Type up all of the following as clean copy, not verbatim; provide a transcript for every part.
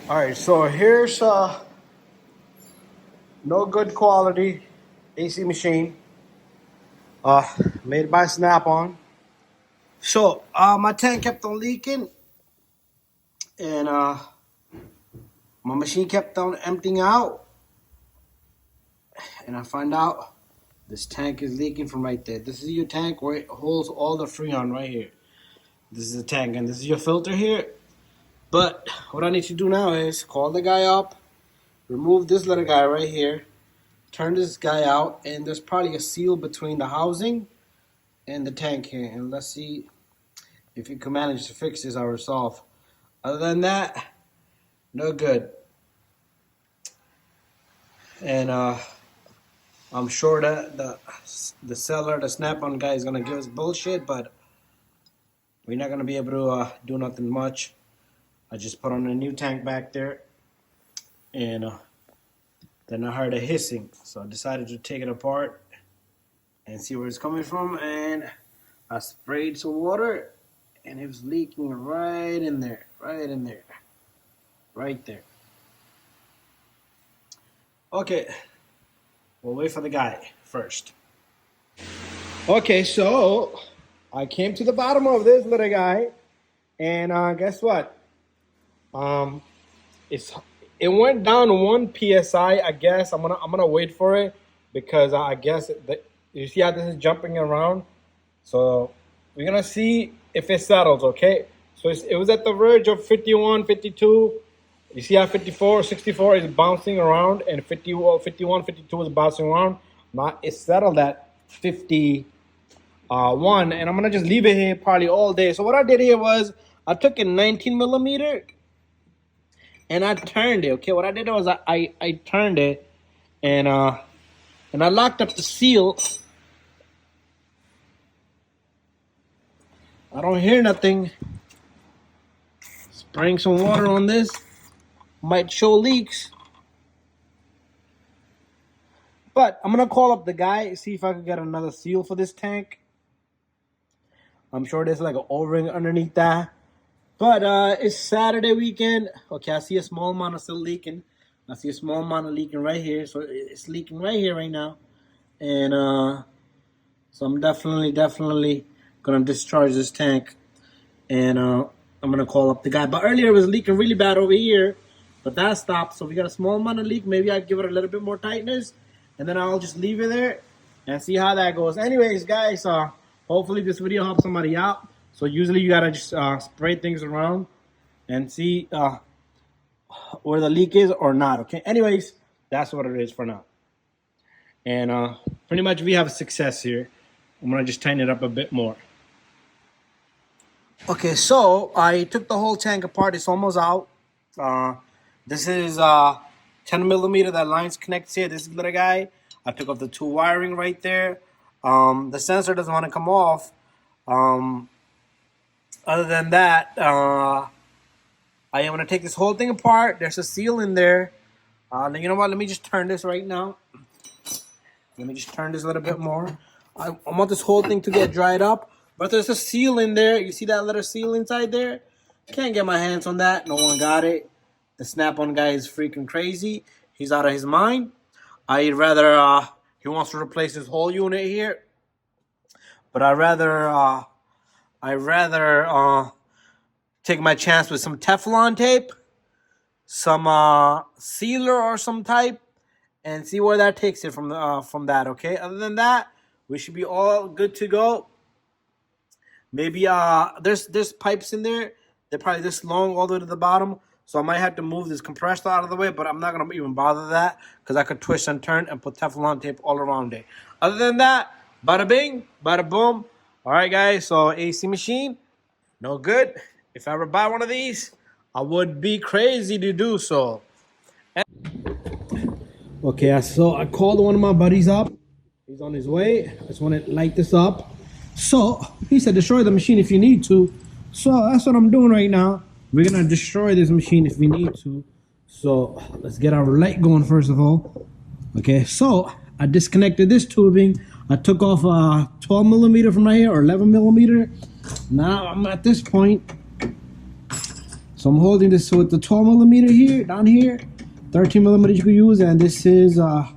All right, so here's no good quality AC machine, made by SnapOn. So my tank kept on leaking, and my machine kept on emptying out, and I find out this tank is leaking from right there. This is your tank where it holds all the Freon right here. This is the tank, and this is your filter here. But what I need to do now is call the guy up, remove this little guy right here, turn this guy out, and there's probably a seal between the housing and the tank here. And let's see if you can manage to fix this or resolve. Other than that, no good. And I'm sure that the seller, the SnapOn guy, is gonna give us bullshit, but we're not gonna be able to do nothing much. I just put on a new tank back there, and then I heard a hissing, so I decided to take it apart and see where it's coming from. And I sprayed some water, and it was leaking right in there, right there. Okay, we'll wait for the guy first. Okay, so I came to the bottom of this little guy, and guess what? It went down to 1 psi. I guess I'm gonna wait for it, because I guess you see how this is jumping around. So we're gonna see if it settles. Okay, so it was at the verge of 51, 52. You see how 54, 64 is bouncing around, and 51, 52 is bouncing around. Now it's settled at 51, and I'm gonna just leave it here probably all day. So what I did here was I took a 19 millimeter and I turned it. Okay, what I did was I turned it, and I locked up the seal. I don't hear nothing. Spraying some water on this might show leaks, but I'm gonna call up the guy, see if I can get another seal for this tank. I'm sure there's like an O-ring underneath that. But it's Saturday weekend. Okay, I see a small amount of still leaking. I see a small amount of leaking right here. So it's leaking right here right now. And so I'm definitely going to discharge this tank. And I'm going to call up the guy. But earlier it was leaking really bad over here. But that stopped. So we got a small amount of leak. Maybe I'd give it a little bit more tightness. And then I'll just leave it there and see how that goes. Anyways, guys, hopefully this video helps somebody out. So usually you gotta just spray things around and see where the leak is or not. Okay. Anyways, that's what it is for now. And pretty much we have a success here. I'm gonna just tighten it up a bit more. Okay, so I took the whole tank apart. It's almost out. This is 10 millimeter. That line's connected here. This little guy. I took off the 2 wiring right there. The sensor doesn't want to come off. Other than that, I am going to take this whole thing apart. There's a seal in there. You know what? Let me just turn this right now. Let me just turn this a little bit more. I want this whole thing to get dried up. But there's a seal in there. You see that little seal inside there? Can't get my hands on that. No one got it. The SnapOn guy is freaking crazy. He's out of his mind. I'd rather, he wants to replace this whole unit here. But I'd rather take my chance with some Teflon tape, some sealer or some type, and see where that takes it from that. Okay. Other than that, we should be all good to go. Maybe there's pipes in there. They're probably this long all the way to the bottom, so I might have to move this compressor out of the way. But I'm not gonna even bother that, because I could twist and turn and put Teflon tape all around it. Other than that, bada bing, bada boom. All right, guys, so AC machine, no good. If I ever buy one of these, I would be crazy to do so. Okay, so I called one of my buddies up. He's on his way. I just want to light this up. So he said, destroy the machine if you need to. So that's what I'm doing right now. We're going to destroy this machine if we need to. So let's get our light going first of all. Okay, so I disconnected this tubing. I took off 12 millimeter from right here, or 11 millimeter. Now I'm at this point. So I'm holding this with the 12 millimeter here, down here, 13 millimeter you could use, and this is a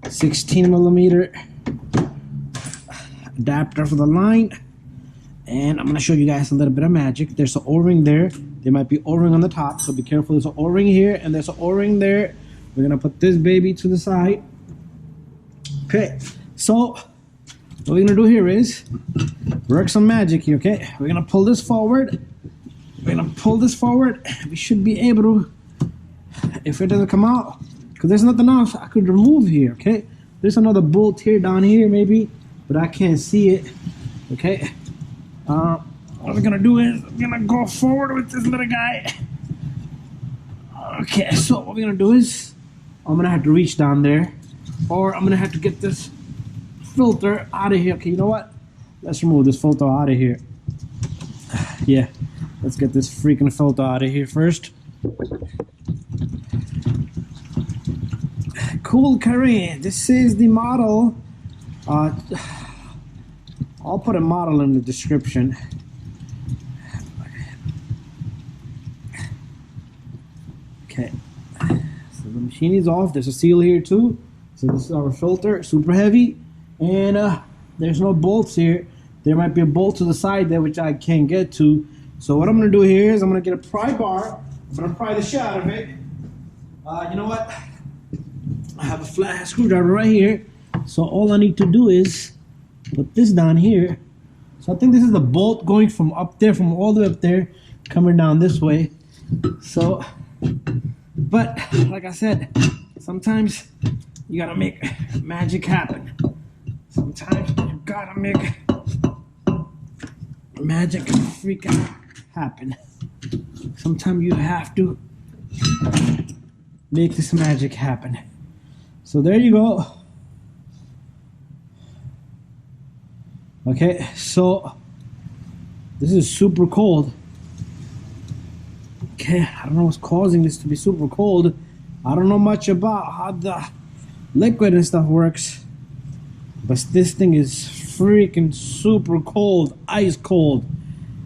16 millimeter adapter for the line. And I'm gonna show you guys a little bit of magic. There's an O-ring there. There might be O-ring on the top, so be careful. There's an O-ring here and there's an O-ring there. We're gonna put this baby to the side. Okay, so what we're gonna do here is work some magic here, okay? We're gonna pull this forward. We're gonna pull this forward. We should be able to, if it doesn't come out, because there's nothing else I could remove here, okay? There's another bolt here, down here maybe, but I can't see it, okay? What we're gonna do is we're gonna go forward with this little guy. Okay, so what we're gonna do is I'm gonna have to reach down there, or I'm gonna have to get this filter out of here. Okay, you know what? Let's remove this filter out of here. Yeah, let's get this freaking filter out of here first. Cool Korean. This is the model. I'll put a model in the description. Okay, so the machine is off. There's a seal here too. So this is our filter, super heavy, and there's no bolts here. There might be a bolt to the side there which I can't get to. So what I'm gonna do here is I'm gonna get a pry bar. I'm gonna pry the shit out of it. You know what? I have a flat screwdriver right here. So all I need to do is put this down here. So I think this is the bolt going from up there, from all the way up there, coming down this way. So, but like I said, sometimes you gotta make magic happen. Sometimes you gotta make magic freaking happen. Sometimes you have to make this magic happen. So there you go. Okay, so this is super cold. Okay, I don't know what's causing this to be super cold. I don't know much about how the liquid and stuff works, but this thing is freaking super cold, ice cold.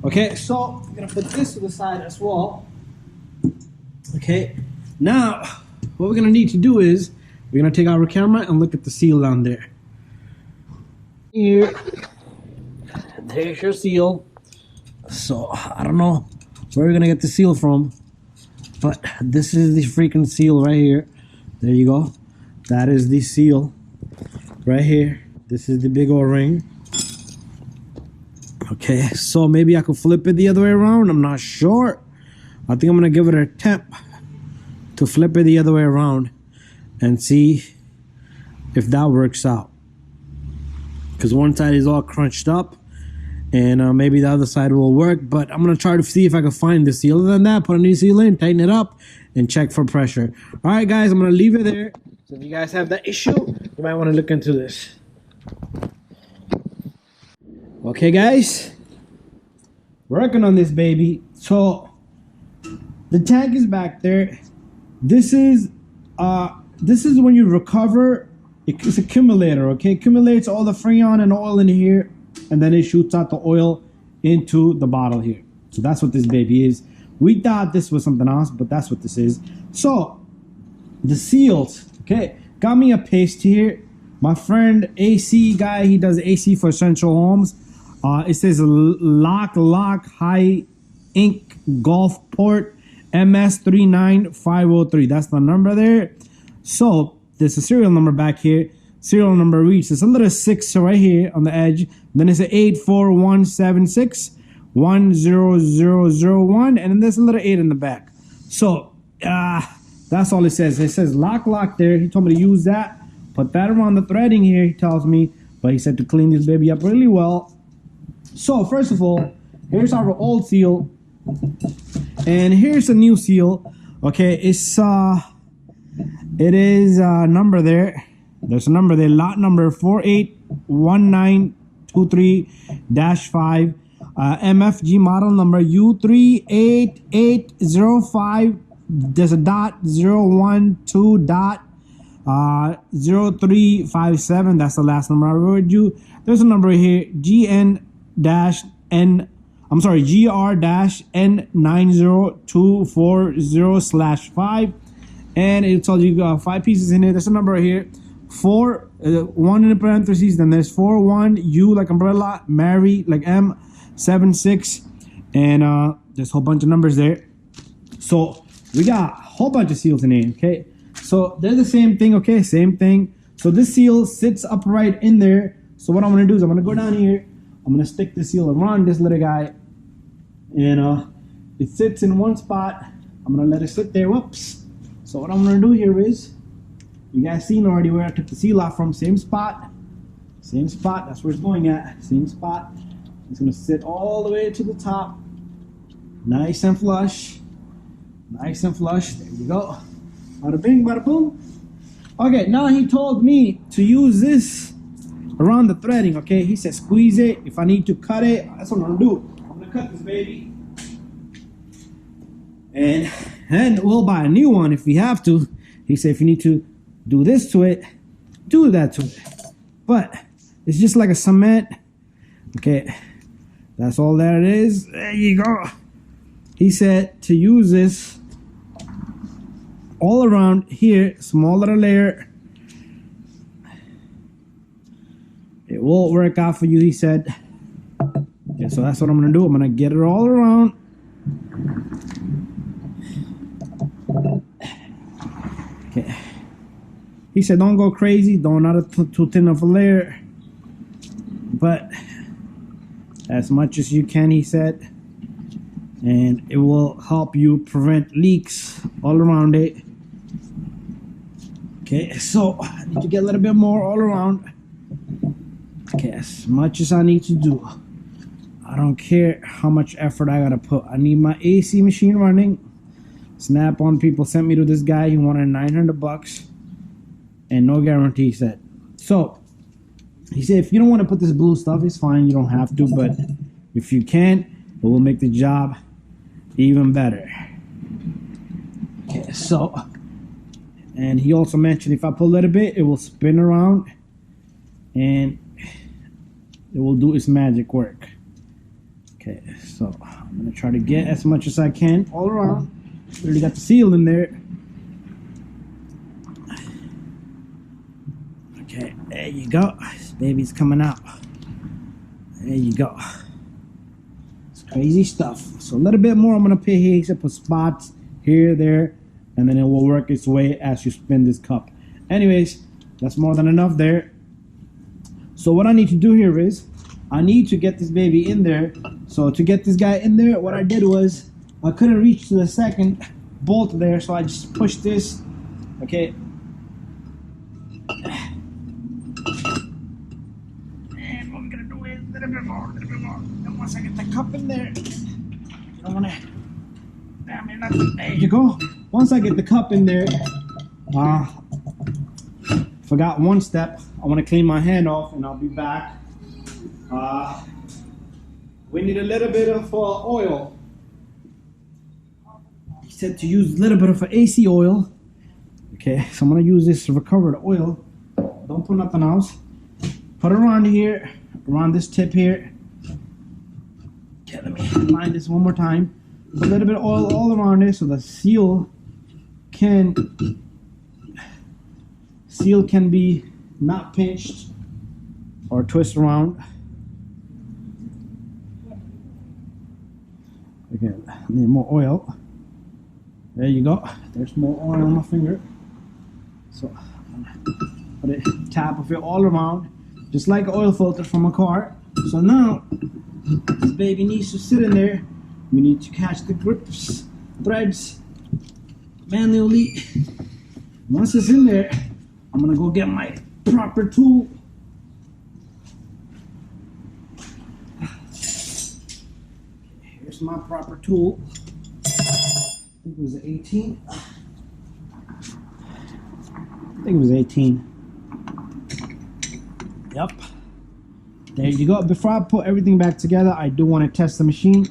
Okay, so I'm gonna put this to the side as well. Okay, now what we're gonna need to do is we're gonna take our camera and look at the seal down there. Here. There's your seal. So I don't know where we're gonna get the seal from, but this is the freaking seal right here. There you go. That is the seal right here. This is the big O-ring. Okay, so maybe I could flip it the other way around. I'm not sure. I think I'm gonna give it an attempt to flip it the other way around and see if that works out. Because one side is all crunched up, and maybe the other side will work, but I'm gonna try to see if I can find the seal. Other than that, put a new seal in, tighten it up, and check for pressure. All right, guys, I'm gonna leave it there. So if you guys have that issue, you might want to look into this. Okay, guys, working on this baby. So the tank is back there. This is when you recover. It's accumulator. Okay, accumulates all the freon and oil in here, and then it shoots out the oil into the bottle here. So that's what this baby is. We thought this was something else, but that's what this is. So the seals, okay, got me a paste here. My friend AC guy, he does AC for Essential Homes. It says lock high ink golf port MS39503. That's the number there. So there's a serial number back here. Serial number reads, it's a little 6 right here on the edge. Then it's an 84176100001, and then there's a little 8 in the back. So that's all it says. It says lock there. He told me to use that. Put that around the threading here, he tells me. But he said to clean this baby up really well. So first of all, here's our old seal, and here's a new seal. Okay, it is a number there. There's a number there, lot number 481923-5, MFG model number U38805. There's a dot 012 dot 0357. That's the last number I wrote you. There's a number here, GN-N I'm sorry, GR-N90240/5, and it tells you 5 pieces in it. There's a number right here. 4, 1 in the parentheses. Then there's 41 U like umbrella, Mary like M, 76, and there's a whole bunch of numbers there. So we got a whole bunch of seals in here. Okay, so they're the same thing. Okay, same thing. So this seal sits upright in there. So what I'm gonna do is I'm gonna go down here. I'm gonna stick the seal around this little guy, and it sits in one spot. I'm gonna let it sit there. Whoops. So what I'm gonna do here is, you guys seen already where I took the seal off from. Same spot. Same spot. That's where it's going at. Same spot. It's gonna sit all the way to the top. Nice and flush. Nice and flush. There you go. Bada bing, bada boom. Okay, now he told me to use this around the threading. Okay, he said squeeze it. If I need to cut it, that's what I'm gonna do. I'm gonna cut this baby, and we'll buy a new one if we have to. He said if you need to do this to it, do that to it. But it's just like a cement. Okay, that's all that it is. There you go. He said to use this all around here, small little layer. It will work out for you, he said. Okay, so that's what I'm gonna do. I'm gonna get it all around. Okay. He said don't go crazy, don't not too thin of a layer, but as much as you can, he said, and it will help you prevent leaks all around it. Okay, so I need to get a little bit more all around. Okay, as much as I need to do. I don't care how much effort I gotta put. I need my AC machine running. SnapOn people sent me to this guy. He wanted 900 bucks and no guarantee, he said. So he said if you don't want to put this blue stuff, it's fine, you don't have to, but if you can, it will make the job even better. Okay, so, and he also mentioned if I pull a little bit, it will spin around and it will do its magic work. Okay, so I'm gonna try to get as much as I can all around. Already got the seal in there. Okay, there you go. This baby's coming out. There you go. It's crazy stuff. So a little bit more I'm gonna put here. He said put spots here, there, and then it will work its way as you spin this cup. Anyways, that's more than enough there. So what I need to do here is I need to get this baby in there. So to get this guy in there, what I did was I couldn't reach to the second bolt there, so I just pushed this. Okay. And what we're gonna do is a little bit more. And once I get the cup in there, you don't wanna damn it, nothing. There you go. Once I get the cup in there, forgot one step. I want to clean my hand off and I'll be back. We need a little bit of oil. He said to use a little bit of AC oil. Okay, so I'm gonna use this recovered oil. Don't put nothing else. Put it around here, around this tip here. Okay, let me line this one more time. Put a little bit of oil all around it so the seal can be not pinched or twist around. Okay, I need more oil. There you go. There's more oil on my finger. So I'm gonna put it, tap of it all around, just like an oil filter from a car. So now this baby needs to sit in there. We need to catch the grips, threads manually. Once it's in there, I'm gonna go get my proper tool. Here's my proper tool. I think it was 18. I think it was 18. Yep. There you go. Before I put everything back together, I do want to test the machine.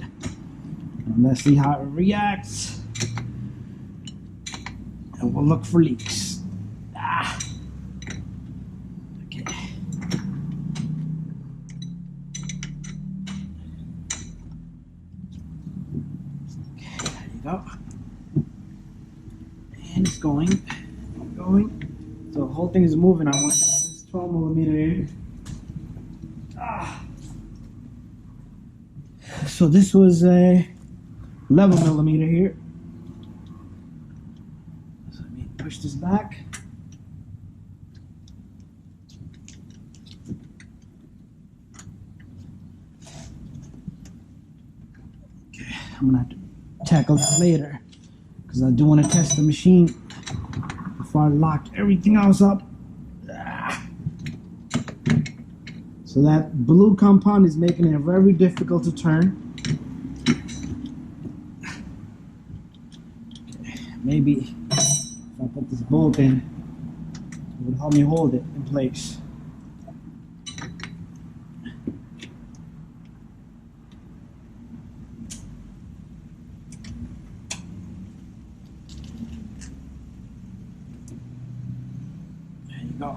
And let's see how it reacts. And we'll look for leaks. Okay. go. And it's going. So the whole thing is moving. I want this 12 millimeter here. So this was a 11 millimeter here. So let me push this back. Okay, I'm gonna have to tackle that later because I do want to test the machine before I lock everything else up. So that blue compound is making it very difficult to turn. Okay, maybe if I put this bolt in, it would help me hold it in place. There you go.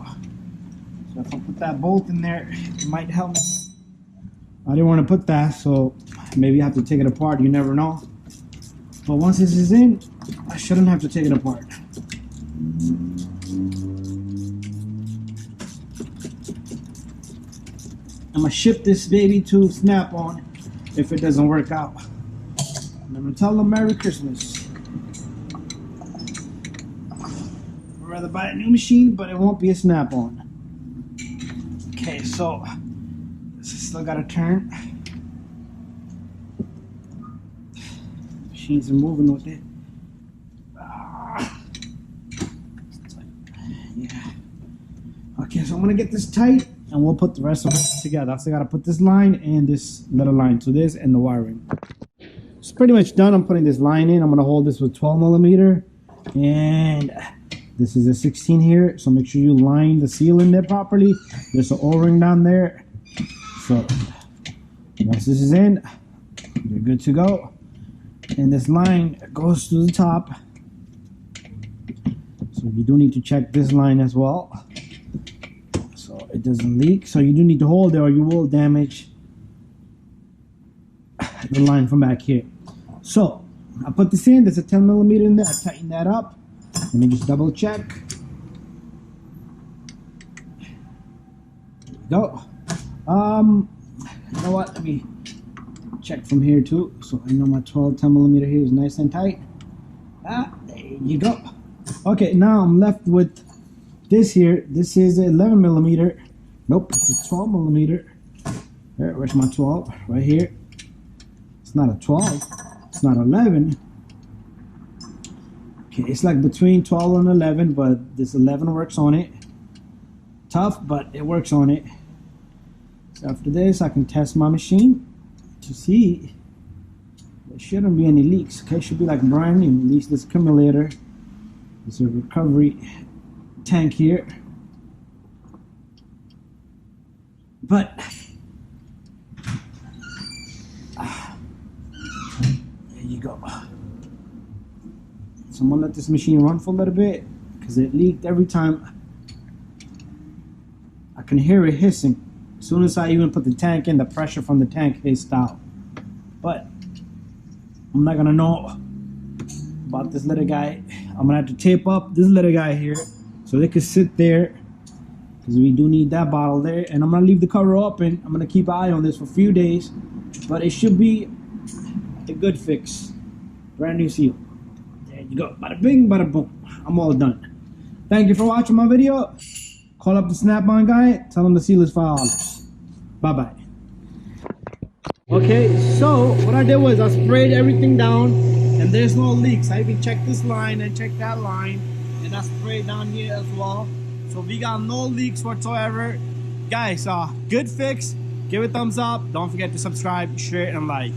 So if I put that bolt in there, it might help. I didn't want to put that, so maybe I have to take it apart. You never know. But once this is in, I shouldn't have to take it apart. I'm going to ship this baby to SnapOn if it doesn't work out. And I'm going to tell them Merry Christmas. I'd rather buy a new machine, but it won't be a SnapOn. Okay, so this is still got to turn. Machines are moving with it. Yeah. Okay, so I'm gonna get this tight, and we'll put the rest of it together. I still gotta put this line and this little line to this and the wiring. It's pretty much done. I'm putting this line in. I'm gonna hold this with 12 millimeter, and this is a 16 here. So make sure you line the seal in there properly. There's an O-ring down there. So once this is in, you're good to go. And this line goes to the top. So you do need to check this line as well, so it doesn't leak. So you do need to hold it, or you will damage the line from back here. So I put this in. There's a 10 millimeter in there. I tighten that up. Let me just double check. There we go. You know what? Let me check from here too, so I know my 10 millimeter here is nice and tight. There you go. Okay, now I'm left with this here. This is 11 millimeter. Nope, it's a 12 millimeter. Where's my 12? Right here. It's not a 12. It's not 11. Okay, it's like between 12 and 11, but this 11 works on it. Tough, but it works on it. So after this, I can test my machine to see. There shouldn't be any leaks. Okay, it should be like brand new. At least this accumulator. There's a recovery tank here. But there you go. So I'm gonna let this machine run for a little bit because it leaked every time. I can hear it hissing. As soon as I even put the tank in, the pressure from the tank hissed out. But I'm not gonna know about this little guy. I'm gonna have to tape up this little guy here so they can sit there, because we do need that bottle there. And I'm gonna leave the cover open. I'm gonna keep an eye on this for a few days, but it should be a good fix. Brand new seal. There you go. Bada bing, bada boom. I'm all done. Thank you for watching my video. Call up the SnapOn guy. Tell him the seal is $5. Bye bye. Okay, so what I did was I sprayed everything down, and there's no leaks. I even checked this line and checked that line, and I sprayed down here as well. So we got no leaks whatsoever. Guys, good fix. Give it a thumbs up. Don't forget to subscribe, share, and like.